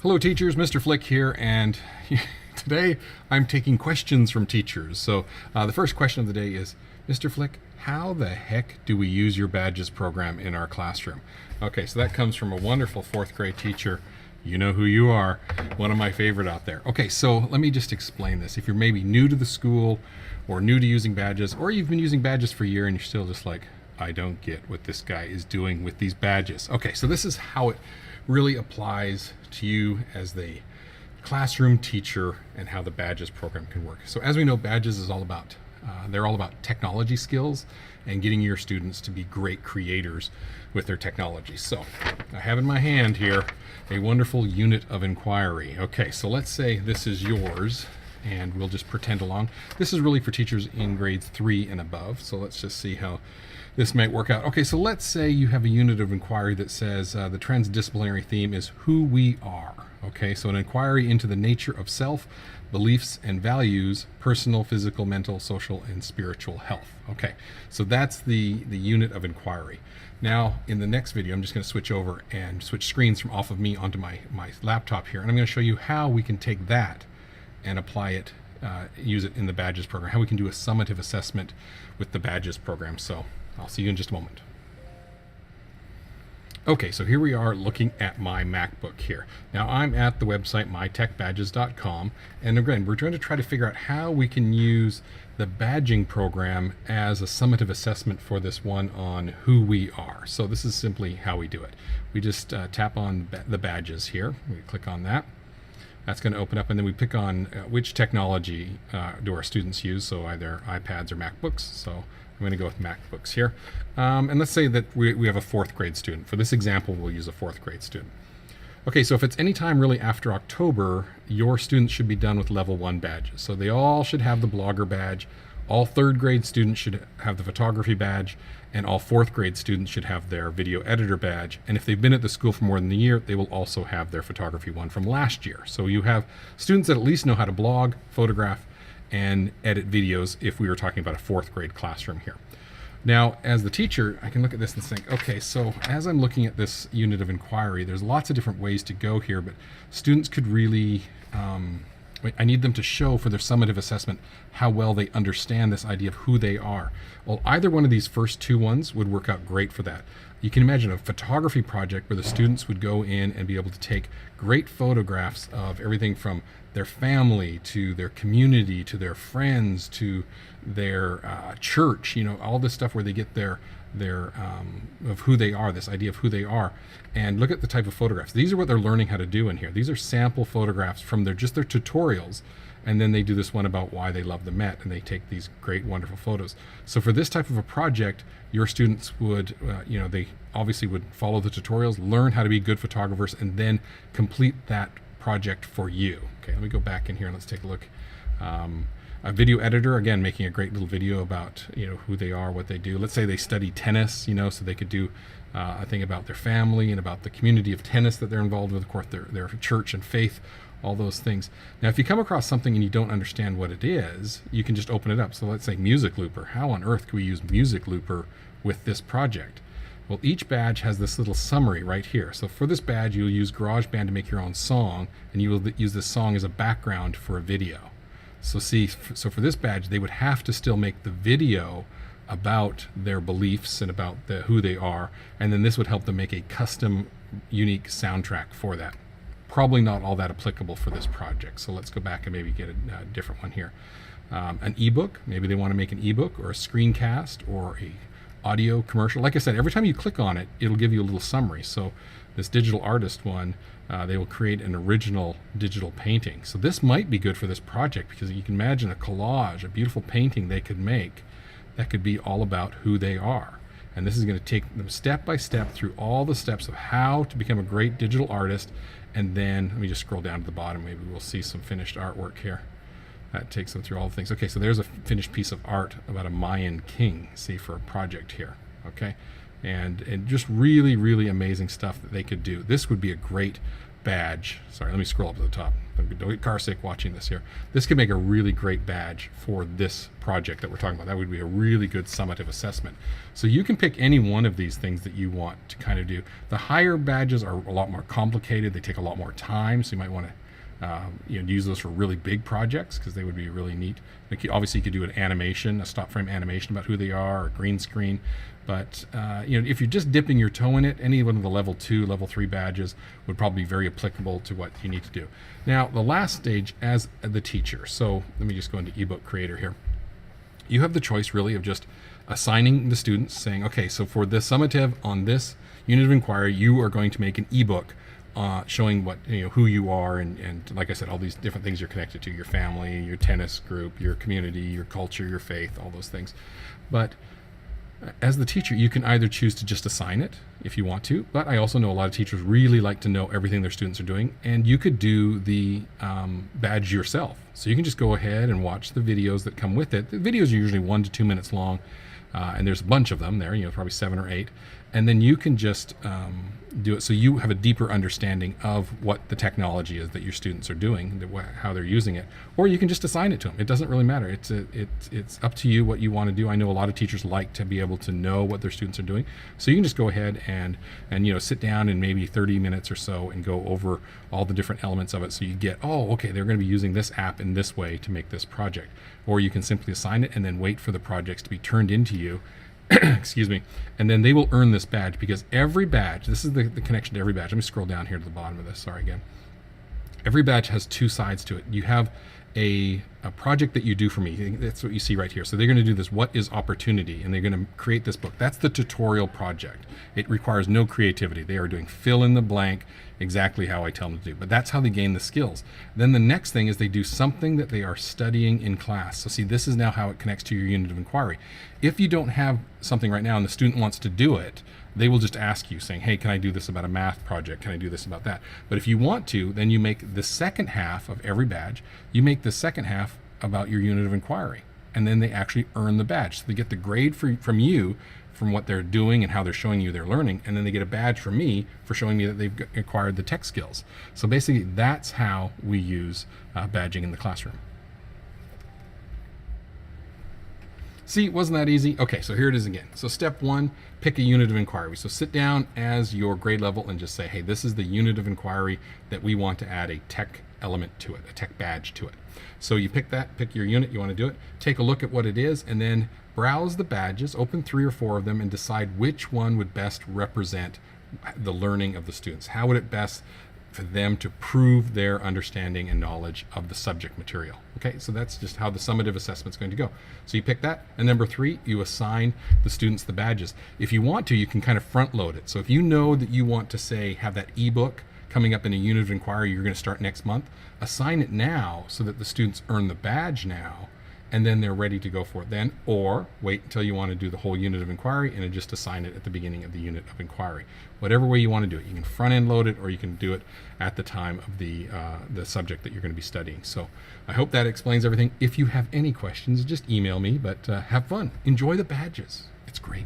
Hello teachers, Mr. Flick here, and today I'm taking questions from teachers. So the first question of the day is, Mr. Flick, how the heck do we use your badges program in our classroom? Okay, so that comes from a wonderful fourth grade teacher. You know who you are, one of my favorite out there. Okay, so let me just explain this. If you're maybe new to the school or new to using badges, or you've been using badges for a year and you're still just like, I don't get what this guy is doing with these badges. Okay, so this is how it really applies to you as the classroom teacher and how the badges program can work. So as we know, badges is all about, they're all about technology skills and getting your students to be great creators with their technology. So I have in my hand here a wonderful unit of inquiry. Okay, so let's say this is yours and we'll just pretend along. This is really for teachers in grades 3 and above. So let's just see how this might work out. Okay, so let's say you have a unit of inquiry that says the transdisciplinary theme is who we are. Okay, so an inquiry into the nature of self, beliefs and values, personal, physical, mental, social, and spiritual health. Okay, so that's the unit of inquiry. Now, in the next video, I'm just going to switch over and switch screens from off of me onto my laptop here, and I'm going to show you how we can take that and apply it, use it in the badges program, how we can do a summative assessment with the badges program. So I'll see you in just a moment. Okay, so here we are looking at my MacBook here. Now I'm at the website mytechbadges.com, and again, we're going to try to figure out how we can use the badging program as a summative assessment for this one on who we are. So this is simply how we do it. We just tap on the badges here. We click on that. That's going to open up, and then we pick on which technology do our students use, so either iPads or MacBooks. So I'm going to go with MacBooks here. And let's say that we have a fourth grade student. For this example, we'll use a fourth grade student. Okay, so if it's any time really after October, your students should be done with level 1 badges. So they all should have the blogger badge. All third grade students should have the photography badge, and all fourth grade students should have their video editor badge. And if they've been at the school for more than a year, they will also have their photography one from last year. So you have students that at least know how to blog, photograph, and edit videos if we were talking about a fourth grade classroom here. Now, as the teacher, I can look at this and think, okay, so as I'm looking at this unit of inquiry, there's lots of different ways to go here, but students could really, I need them to show for their summative assessment how well they understand this idea of who they are. Well, either one of these first two ones would work out great for that. You can imagine a photography project where the students would go in and be able to take great photographs of everything from their family to their community to their friends to their church, you know, all this stuff where they get their of who they are, this idea of who they are, and look at the type of photographs. These are what they're learning how to do in here. These are sample photographs from their tutorials, and then they do this one about why they love the Met, and they take these great, wonderful photos. So for this type of a project, your students would, you know, they obviously would follow the tutorials, learn how to be good photographers, and then complete that project for you. Okay, let me go back in here and let's take a look. A video editor, again, making a great little video about, you know, who they are, what they do. Let's say they study tennis, you know, so they could do a thing about their family and about the community of tennis that they're involved with, of course, their church and faith, all those things. Now, if you come across something and you don't understand what it is, you can just open it up. So let's say Music Looper. How on earth can we use Music Looper with this project? Well, each badge has this little summary right here. So for this badge, you'll use GarageBand to make your own song, and you will use this song as a background for a video. So see, so for this badge, they would have to still make the video about their beliefs and about who they are, and then this would help them make a custom, unique soundtrack for that. Probably not all that applicable for this project, so let's go back and maybe get a different one here. An ebook, maybe they want to make an ebook or a screencast or a audio commercial. Like I said, every time you click on it, it'll give you a little summary. So this digital artist one, they will create an original digital painting. So this might be good for this project because you can imagine a collage, a beautiful painting they could make that could be all about who they are. And this is going to take them step by step through all the steps of how to become a great digital artist. And then let me just scroll down to the bottom. Maybe we'll see some finished artwork here. That takes them through all the things. Okay, so there's a finished piece of art about a Mayan king, see, for a project here. Okay, and just really, really amazing stuff that they could do. This would be a great badge. Sorry, let me scroll up to the top. Don't get car sick watching this here. This could make a really great badge for this project that we're talking about. That would be a really good summative assessment. So you can pick any one of these things that you want to kind of do. The higher badges are a lot more complicated. They take a lot more time, so you might want to use those for really big projects because they would be really neat. Like obviously you could do an animation, a stop frame animation about who they are, or green screen. But if you're just dipping your toe in it, any one of the level 2, level 3 badges would probably be very applicable to what you need to do. Now, the last stage as the teacher. So let me just go into Ebook Creator here. You have the choice really of just assigning the students, saying, okay, so for this summative on this unit of inquiry, you are going to make an ebook showing what who you are, and like I said, all these different things you're connected to, your family, your tennis group, your community, your culture, your faith, all those things. But as the teacher, you can either choose to just assign it if you want to, but I also know a lot of teachers really like to know everything their students are doing, and you could do the badge yourself. So you can just go ahead and watch the videos that come with it. The videos are usually 1 to 2 minutes long, and there's a bunch of them there, probably 7 or 8, and then you can just do it so you have a deeper understanding of what the technology is that your students are doing, how they're using it, or you can just assign it to them. It doesn't really matter. It's up to you what you want to do. I know a lot of teachers like to be able to know what their students are doing, so you can just go ahead and sit down in maybe 30 minutes or so and go over all the different elements of it, so you get, oh, okay, they're going to be using this app in this way to make this project. Or you can simply assign it and then wait for the projects to be turned into you. Excuse me, and then they will earn this badge, because every badge, this is the connection to every badge. Let me scroll down here to the bottom of this. Sorry again. Every badge has 2 sides to it. You have a project that you do for me. That's what you see right here. So they're going to do this, what is opportunity, and they're going to create this book. That's the tutorial project. It requires no creativity. They are doing fill in the blank exactly how I tell them to do, but that's how they gain the skills. Then the next thing is they do something that they are studying in class. So see, this is now how it connects to your unit of inquiry. If you don't have something right now and the student wants to do it, they will just ask you saying, hey, can I do this about a math project? Can I do this about that? But if you want to, then you make the second half of every badge, you make the second half about your unit of inquiry. And then they actually earn the badge. So they get the grade from you, from what they're doing and how they're showing you their learning, and then they get a badge from me for showing me that they've acquired the tech skills. So basically, that's how we use badging in the classroom. See, wasn't that easy? Okay, so here it is again. So step 1, pick a unit of inquiry. So sit down as your grade level and just say, hey, this is the unit of inquiry that we want to add a tech element to it, a tech badge to it. So you pick your unit, you want to do it, take a look at what it is, and then browse the badges, open 3 or 4 of them, and decide which one would best represent the learning of the students. How would it best for them to prove their understanding and knowledge of the subject material? Okay, so that's just how the summative assessment is going to go. So you pick that, and number 3, you assign the students the badges. If you want to, you can kind of front load it. So if you know that you want to say have that ebook coming up in a unit of inquiry you're going to start next month, assign it now so that the students earn the badge now, and then they're ready to go for it then, or wait until you want to do the whole unit of inquiry and then just assign it at the beginning of the unit of inquiry. Whatever way you want to do it. You can front end load it, or you can do it at the time of the subject that you're going to be studying. So I hope that explains everything. If you have any questions, just email me, but have fun. Enjoy the badges. It's great.